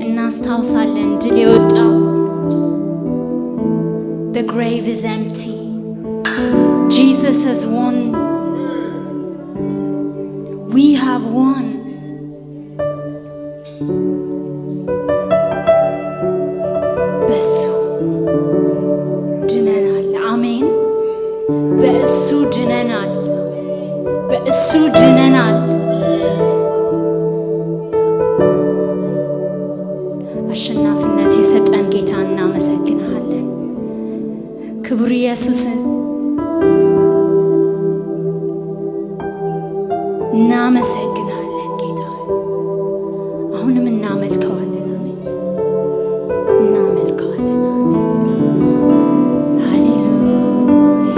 እናስታውሳለን ድል የወጣው The grave is empty. Jesus has won. We have won. በሱ ድነናል። አሜን። በእሱ ድነናል። በእሱ ድነናል። አሸናፊነት የሰጠን ጌታ እናመሰግናለን። ክቡር ኢየሱስን እናመሰግናለን። ጌታ አሁንም እናመልከዋለን። አሜን። እናመልከዋለን። አሜን። ሃሌሉያ።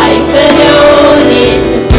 I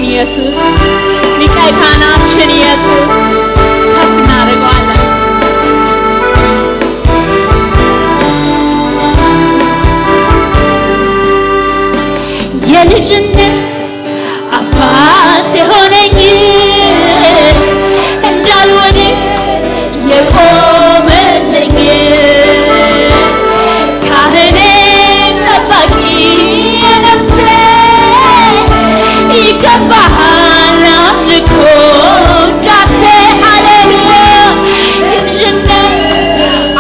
ኢየሱስ ሊቀ ካህናችን ኢየሱስ ከፍ እናደርገዋለን። የልጅነት አባት የሆነኝ እንዳልወድቅ የቆመልኝ ካህኔ ጠባቂ የነፍሴ ይገባሃል አምልኮ ዳሴ ሃሌሉያ የልጅነት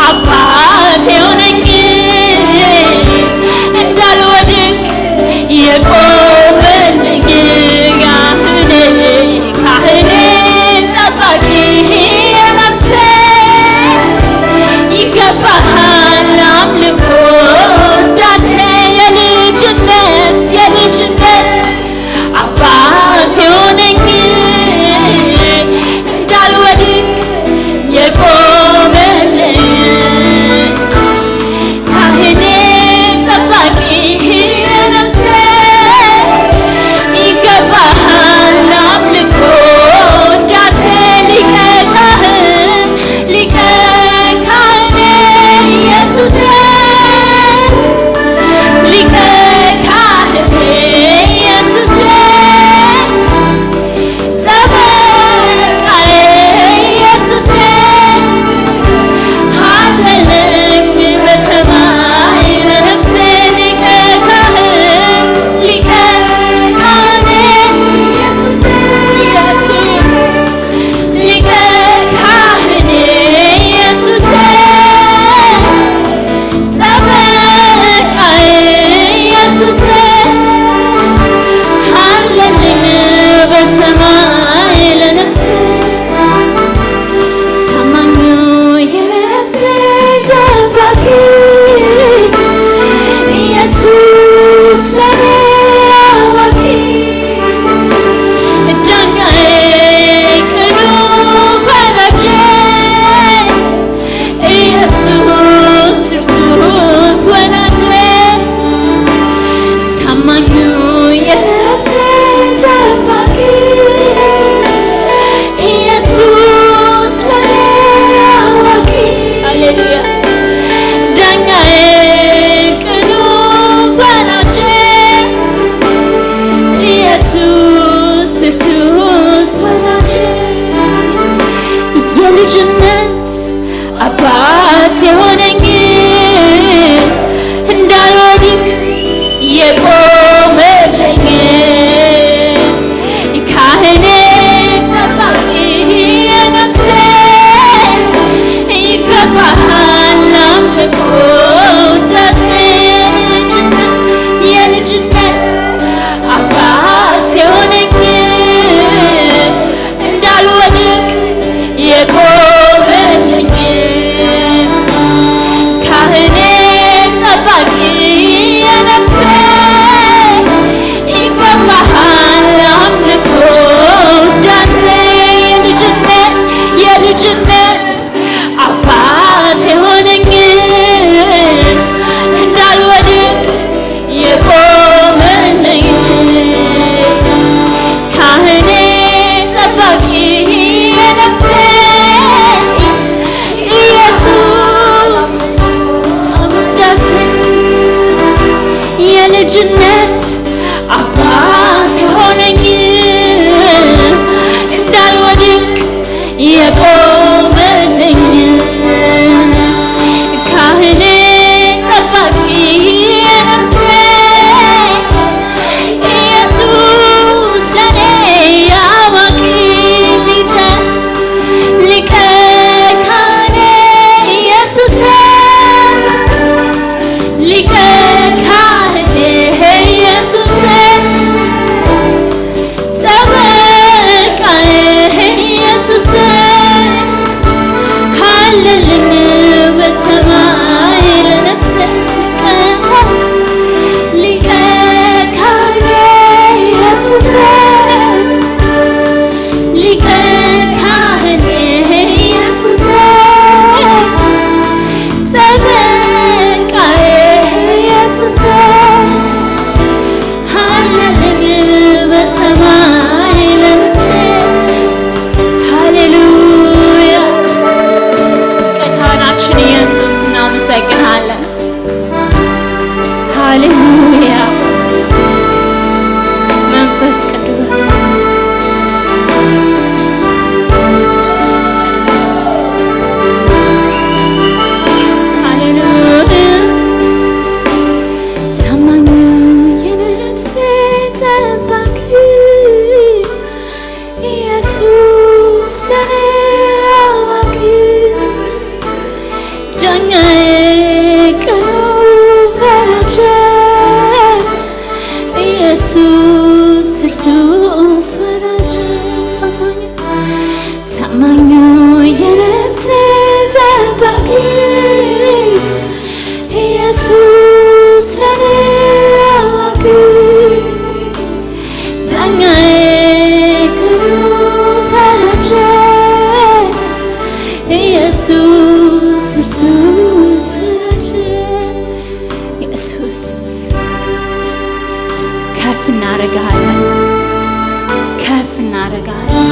አባት የሆነኝ እንዳልወድቅ የቆመልኝ ዳኛዬ ቅኑ ፈራጄ ኢየሱስ እርሱስ ወዳጄ ታማኙ የነፍሴ ጠባቂ ኢየሱስ ለኔ አዋቂ ዳኛዬ ቅኑ ፈራጄ ኢየሱስ እርሱስ ወዳጄ ኢየሱስ ከፍ እናደርግሃለን ከፍ እናደርግሃለን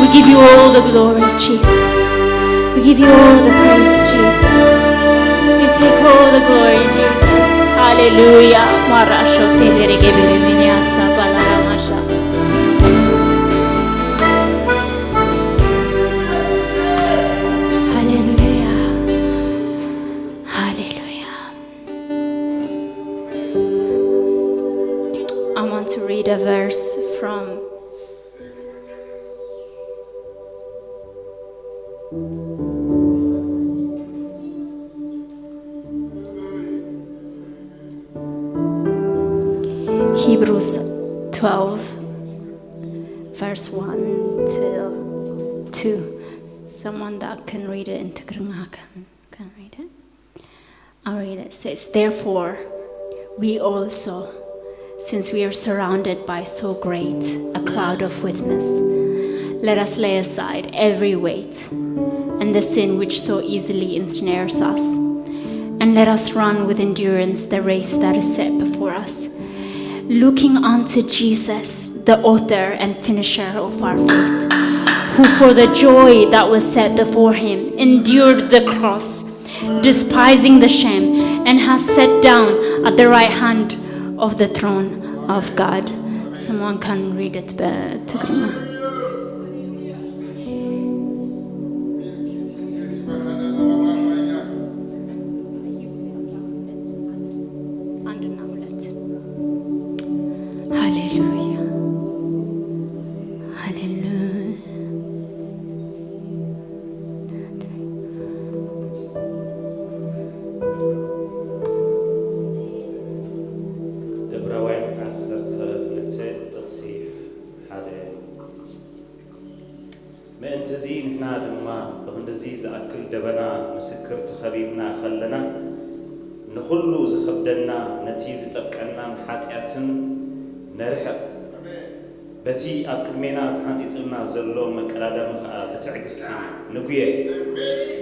We give you all the glory, Jesus. We give you all the praise, Jesus. You take all the glory, Jesus. Hallelujah. Marashote leregebere minyasa balaramasha. Hallelujah. Hallelujah. I want to read a verse from Hebrews 12 verse 1 till 2. Someone that can read it in Tigrinya can read it. I'll read it. It says, therefore, we also, since we are surrounded by so great a cloud of witness, let us lay aside every weight and the sin which so easily ensnares us, and let us run with endurance the race that is set before us, looking unto Jesus, the author and finisher of our faith, who for the joy that was set before him endured the cross, despising the shame, and has sat down at the right hand of the throne of God. Someone can read it better. ንኹሉ ዝኽብደና ነቲ ዝጠብቀናን ሓጢአትን ነርሕቕ በቲ ኣብ ቅድሜና ተሓንፂፅና ዘሎ መቀዳደሚ ከዓ ብትዕግስቲ ንጉየ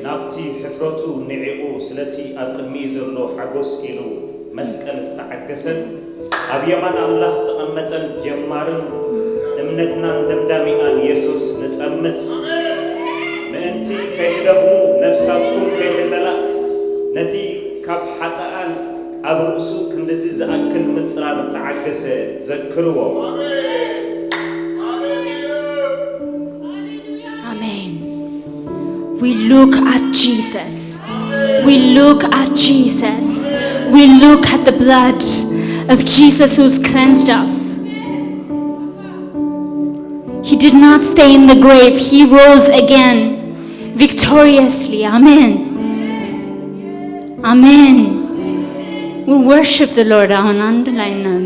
ናብቲ ሕፍረቱ ንዒቑ ስለቲ ኣብ ቅድሚኡ ዘሎ ሓጎስ ኢሉ መስቀል ዝተዓገሰን ኣብ የማን ኣምላኽ ተቐመጠን ጀማርን እምነትናን ደምዳሚኣን ኢየሱስ ንጠምት ምእንቲ ከይትደኽሙ ነፍሳትኩም ከይህለላ ነቲ ካብ ሓጣኣን ኣብ ርእሱ ክንደዚ ዝኣክል ምፅራር ተዓገሰ ዘክርዎ Amen. We look at Jesus. We look at Jesus. We look at the blood of Jesus who's cleansed us. He did not stay in the grave. He rose again victoriously. Amen. Amen. We worship the Lord. Hallelujah.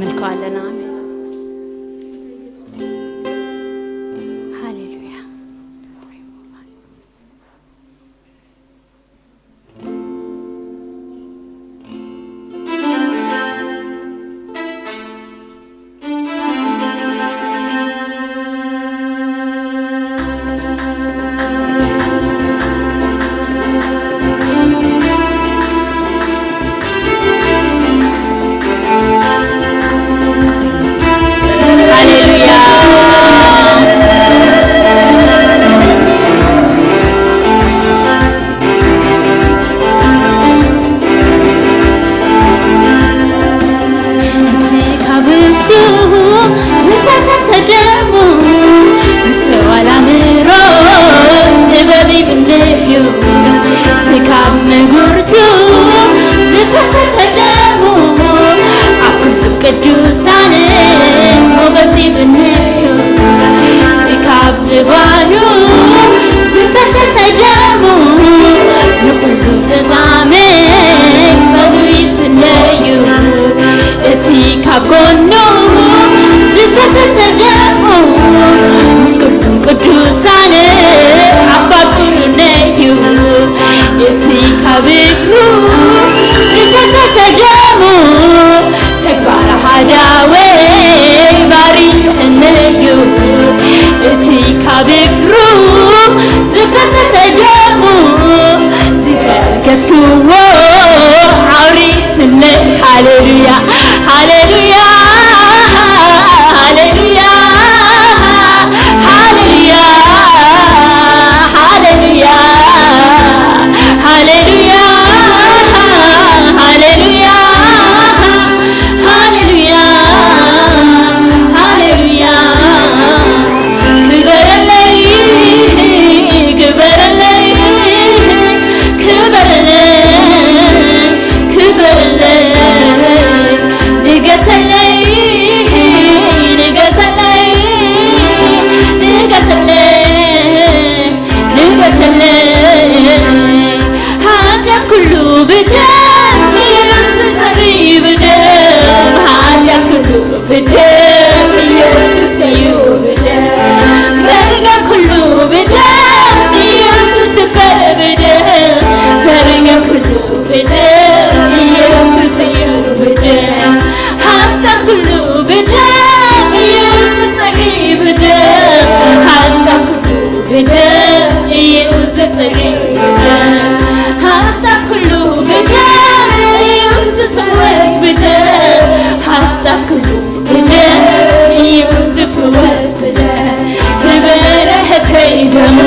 ካብክሩ ዝፈሰሰ ደሙ ተግባር ሃዳዌ ባሪ እንዩ እቲ ካብክሩ ዝፈሰሰ ደሙ ዝተገስክዎ ዓውሪ ስነ ሃሌሉያ ሃሌሉያ ሃሌሉያ ሃሌሉያ ሃሌሉያ ሃሌሉያ ሃሌሉያ ሃሌሉያ ሃሌሉያ ክበረለይ ክበረለይ ክበረለይ ክበረለይ ንገሰለይ ንገሰለይ ንገሰለይ ንገሰለይ ኃጢአት ኩሉ ብደም ኢየሱስ ሰሪ ብደም ኃጢአት ኩሉ ብደም ኢየሱስ ሰዩ ብደም በርገም ኩሉ ብደም ኢየሱስ በብደም በርገም ኩሉ ብደም ኢየሱስ ሰዩ ብደም ኃጢአት ኩሉ ብደም ኢየሱስ ሰሪ ብደም ኃጢአት ኩሉ ብደም ኢየሱስ ሰሪ ብደም ኃጢአት ኩሉ ብደም ኢየሱስ ፈወስ ብደም ኃጢአት ኩሉ ብደም ኢየሱስ ፈወስ ብደም በበረኸተይ ደሙ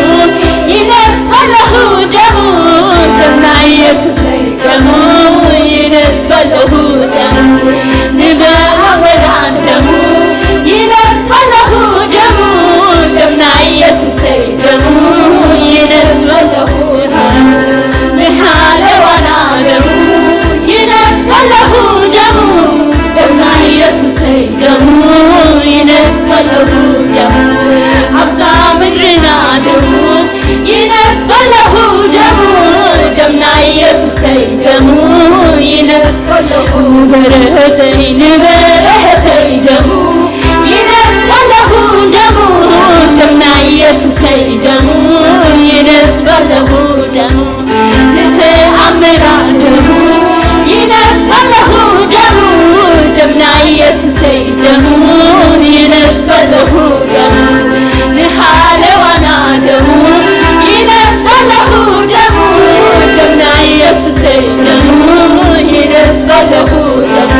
ይነጽበለሁ ደሙ ደምና ኢየሱሰይ ደሙ ይነጽበለሁ ደሙ ንበአወራን ደሙ ይነጽበለሁ ደሙ ደምና ኢየሱሰይ ደሙ ይነጽበለሁ ደሙ ንሃለዋና ደሙ ይነጽበለሁ ደሙ ደምና ኢየሱሰይ ደሙ ይነጽበለሁ ደሙ አብዛ ምድርና ደሙ ይነጽበለሁ ደሙ ደምና ኢየሱሰይ ደሙ ይነጽበለሁ በረኸተይ ንበረኸተይ ደሙ ይነጽበለሁ ደሙ ደምና ኢየሱሰይ ደሙ ይነጽበለሁ ደሙ ንተአምራት ደሙ ይነጽበለሁ ደሙ ደምና ኢየሱሰይ ደሙ ይነጽበለሁ ደሙ ንሃለዋና ደሙ ይነጽበለሁ ደሙ ደምና ኢየሱሰይ ደሙ ይነጽበለሁ ደሙ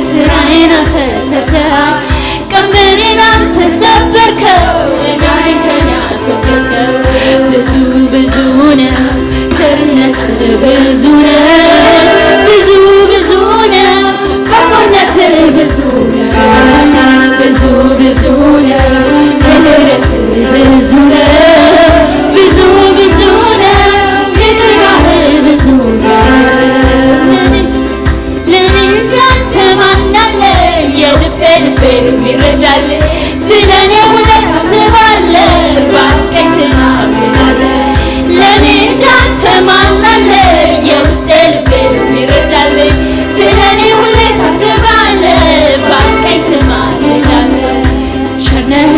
ስራዬን አንተ ሰርተሃል ቀንበሬን አንተ ሰበርከው ዕዳዬን ከኔ አስወገድከው ብዙ ብዙ ነው ቸርነት ብዙ ነው ብዙ ብዙ ነው በጎነት ብዙ ነው ብዙ ብዙ ነው ምሕረት ብዙ ነው ብዙ ብዙ ነው ይቅርታህ ብዙ ነው ለኔ እንዳንተ ማን አለ የልቤን የሚረዳል ስለኔ ውለታ ታስባለህ ባርከኝ ትናገራለህ ለኔ እንዳንተ ማን አለ የውስጤን ልቤን የሚረዳል ስለኔ ውለታ ታስባለህ ባርከኝ ትናገራለህ ቸር ነህ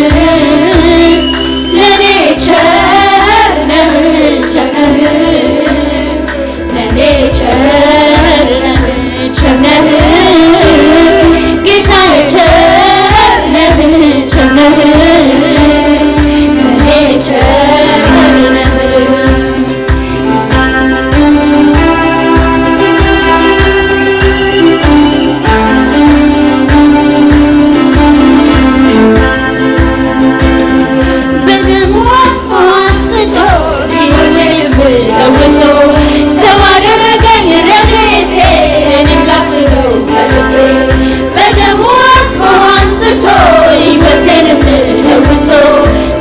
ለኔ ቸር ነህ ቸር ነህ ለኔ ቸር ነህ ቸር ነህ ጌታዬ ቸር ነህ ቸር ነህ ለኔ ቸር ነህ በደሙ አጥቦ አንጽቶ ሕይወቴን ለውጦ ሰው አደረገኝ ረድኤቴ እኔም ላክብረው ከልቤ በደሙ አጥቦ አንጽቶ ሕይወቴን ለውጦ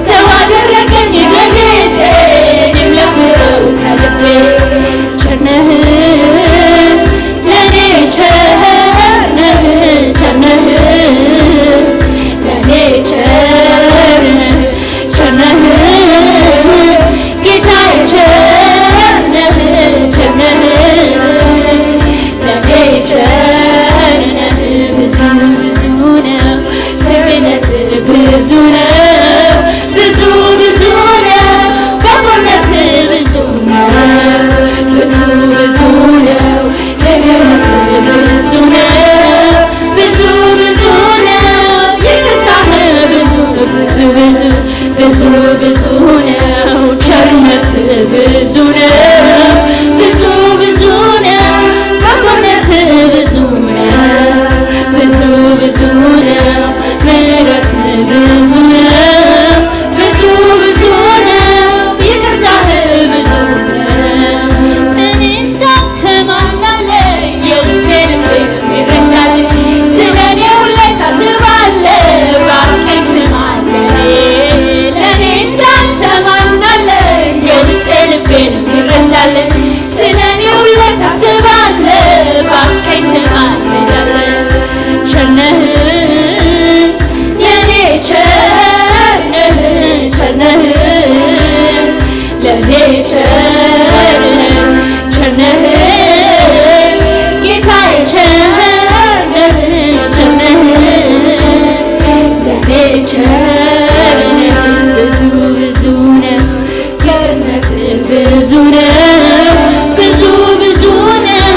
ሰው አደረገኝ ረድኤቴ እኔም ላክብረው ከልቤ ቸር ነህ ለኔ ቸር ነህ ቸር ነህ ለኔ ቸር ነህ ቸር ነህ ጌታዬ ቸር ነህ ቸር ነህ ለኔ ቸር ነህ ብዙ ብዙ ነው ቸርነት ብዙ ነው ብዙ ብዙ ነው በጎነት ብዙ ነው ብዙ ብዙ ነው ምሕረት ብዙ ነው ብዙ ብዙ ነው ይቅርታህ ብዙ ብዙ ብዙ ብዙ ብዙ ነው ቸርነት ብዙ ነው ብዙ ብዙ ነው በጎነት ብዙ ነው ብዙ ብዙ ነው ምሕረት ብዙ ነው ብዙ ብዙ ነው ይቅርታህ ብዙ ነው እኔ እንዳንተ ማን አለ የውስጤን የሚረዳል ስለኔ ውለታ ታስባለህ ባርከኝ ትማልደህ ለኔ እንዳንተ ማን አለ የውስጤን የሚረዳል ስለኔ ውለታ ታስባለህ ባርከኝ ትማልደህ ቸር ነህ ለኔ ቸር ነህ ቸር ነህ ለኔ ቸር ነህ ቸር ነህ ጌታዬ ቸር ነህ ቸር ነህ ለኔ ቸር ነህ ብዙ ብዙ ነው ቸርነት ብዙ ነው ብዙ ብዙ ነው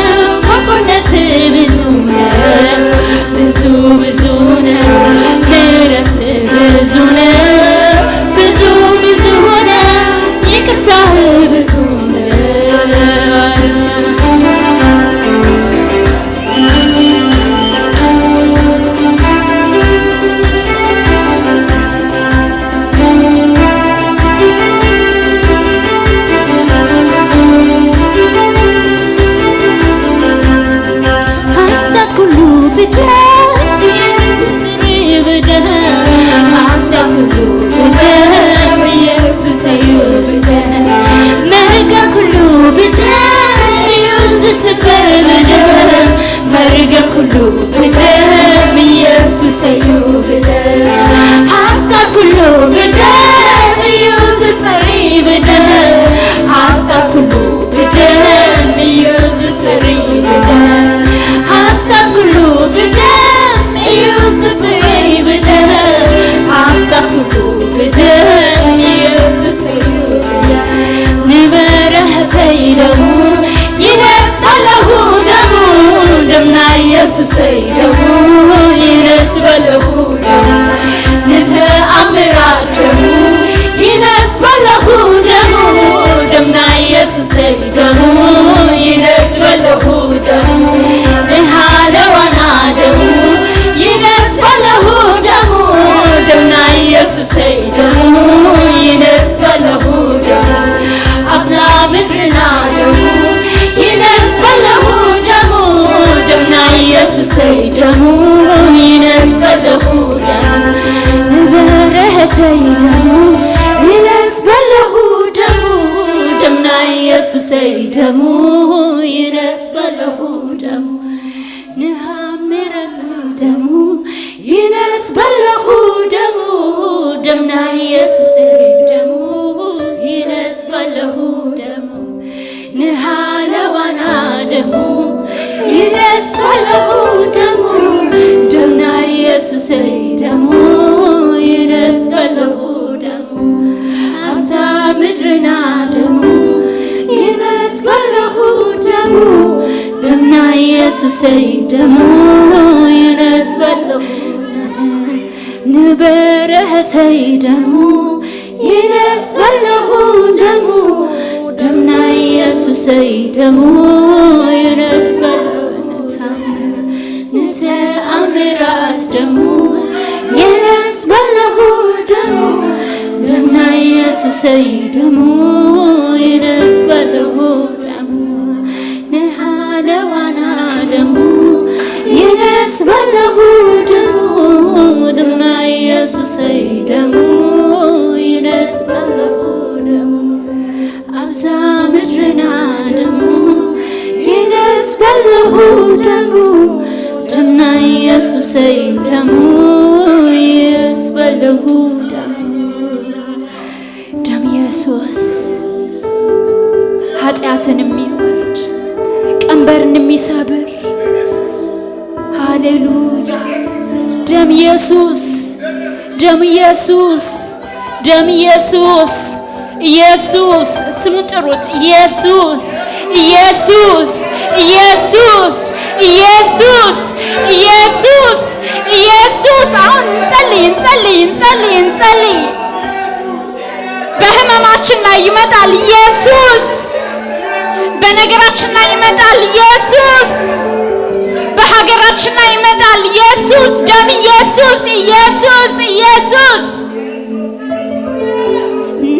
በጎነት ብዙ ነው ብዙ ብዙ ነው ምሕረት ብዙ ነው ብዙ ብዙ ነው ይቅርታህ ብዙ ሐሰት ሁሉ ብደል ኢየሱስ ይብደል ሐሰት ሁሉ ብደል ኢየሱስ ይብደል መርገም ሁሉ ብደል ኢየሱስ ይብደል መርገም ሁሉ ብደል ኢየሱስ ይብደል ሐሰት ሁሉ ብደል ኢየሱስ ይብደል ሐሰት ሁሉ ብደል ኢየሱስ ይብደል ሐሰት ሁሉ ብደል ኢየሱስ ይብደል ሐሰት ሁሉ ብደል ኢየሱስ ይብደል ንበረኸተይ ደሙ ይነስበለሁ ደሙ ደምና ኢየሱስ ደሙ ይነስበለሁ ደሙ ንተአምራት ደሙ ይነስበለሁ ደሙ ደምና ኢየሱስ ደሙ ይነስበለሁ ደሙ ንሃለዋና ደሙ ደሙ ይነስበለሁ ደሙ ንሃምረቱ ደሙ ይነስበለሁ ደሙ ደምና ኢየሱስ ደሙ ይነስበለሁ ደሙ ንሃለዋና ደሙ ይነስበለሁ ደሙ ደምና ኢየሱስ ደሙ ይነስበለሁ ደሙ አብዛ ምድርና ደሙ ይነስበለሁ ደሙ ደምና ኢየሱስ ደሙ ይነስበለሁ ንበረኸተይ ደሙ ይነስበለሁ ደሙ ደምና ኢየሱስ ደሙ ይነስበለሁ ንተአምራት ደሙ ይነስበለሁ ደሙ ደምና ኢየሱስ ደሙ ይነስበለሁ ደሙ ንሃለዋና ደሙ ይነስበለሁ ደሙ ደምና ኢየሱስ ደሙ ይነስበለሁ ደሙ አብዛ ምድርና ደሙ ይነስበለሁ ደሙ ደምና ኢየሱስ ደሙ ይነስበለሁ ደሙ ደም ኢየሱስ ኃጢአትን የሚወርድ ቀንበርን የሚሰብር ሃሌሉያ ደም ኢየሱስ ደም ኢየሱስ ደም ኢየሱስ ኢየሱስ ስሙ ጥሩት ኢየሱስ ኢየሱስ ኢየሱስ ኢየሱስ ኢየሱስ ኢየሱስ አሁን እንጸልይ በህመማችን ላይ ይመጣል ኢየሱስ በነገራችን ላይ ይመጣል ኢየሱስ በሀገራችን ላይ ይመጣል ኢየሱስ ደም ኢየሱስ ኢየሱስ ኢየሱስ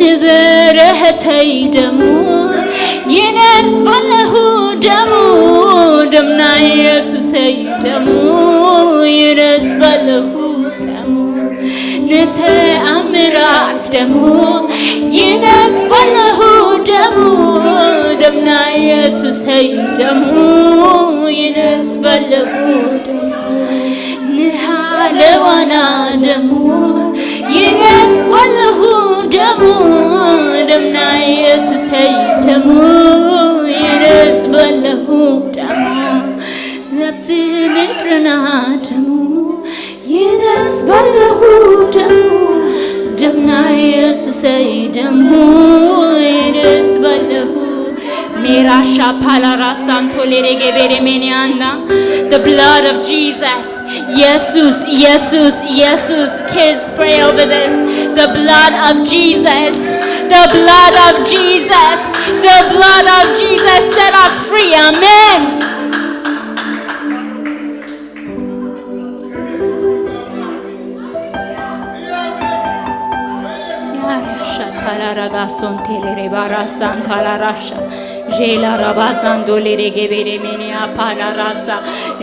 ንበረኸተይ ደሙ ይነስበለሁ ደሙ ደምና ኢየሱስ ደሙ ይነስበለሁ ደሙ ንተአምራት ደሙ ይነስበለሁ ደሙ ደምና ኢየሱስ ደሙ ይነስበለሁ ደሙ ንሃለዋና ደሙ ይነስበለሁ ደሙ ደምና ኢየሱስ ደሙ ይነስበለሁ ደሙ ነፍስ ምድርና ደሙ ይነስበለሁ ደሙ ደምና ኢየሱስ ደሙ ይነስበለሁ Mirasha palara santo lerege beremenianda. The blood of Jesus. Jesus, Jesus, Jesus. Kids, pray over this. The blood of Jesus. The blood of Jesus. The blood of Jesus set us free. Amen. Ragason telere barasan talarasha jela rabasan dolere gebere meni apala rasa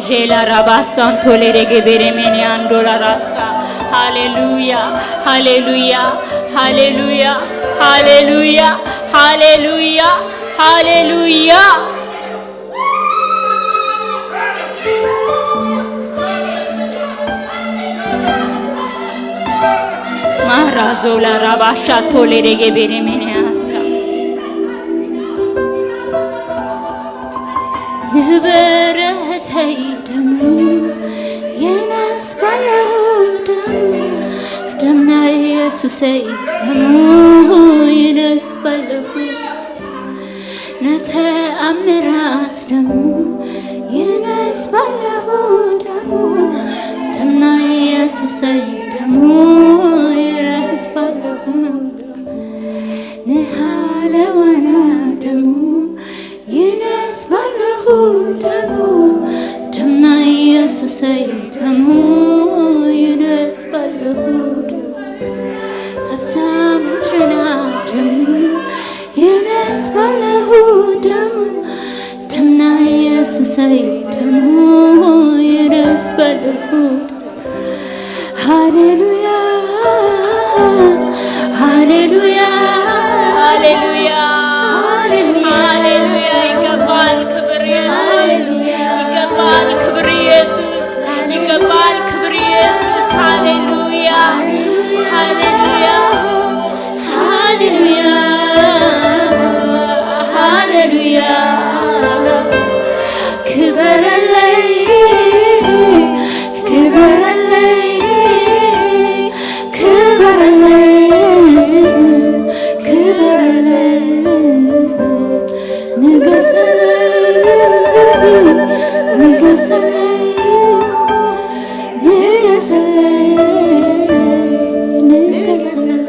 jela rabasan tolere gebere meni andola rasa hallelujah hallelujah hallelujah hallelujah hallelujah hallelujah Mahrazola rabasha tolere gebere meniasa Niberahtay damu Yenasbalahu damu Damna Yesusay damu Yenasbalahu Nata'amirat damu Yenasbalahu damu Damna Yesusay damu ንሃለዋና ደሙ ይነስበለሁ ደሙ ደምና ኢየሱስ ደሙ ይነስበለሁ ደሙ አብዛ ምድርና ደሙ ይነስበለሁ ደሙ ደምና ኢየሱስ ደሙ ይነስበለሁ ሃሌሉያ Hallelujah, hallelujah, hallelujah. ይመስል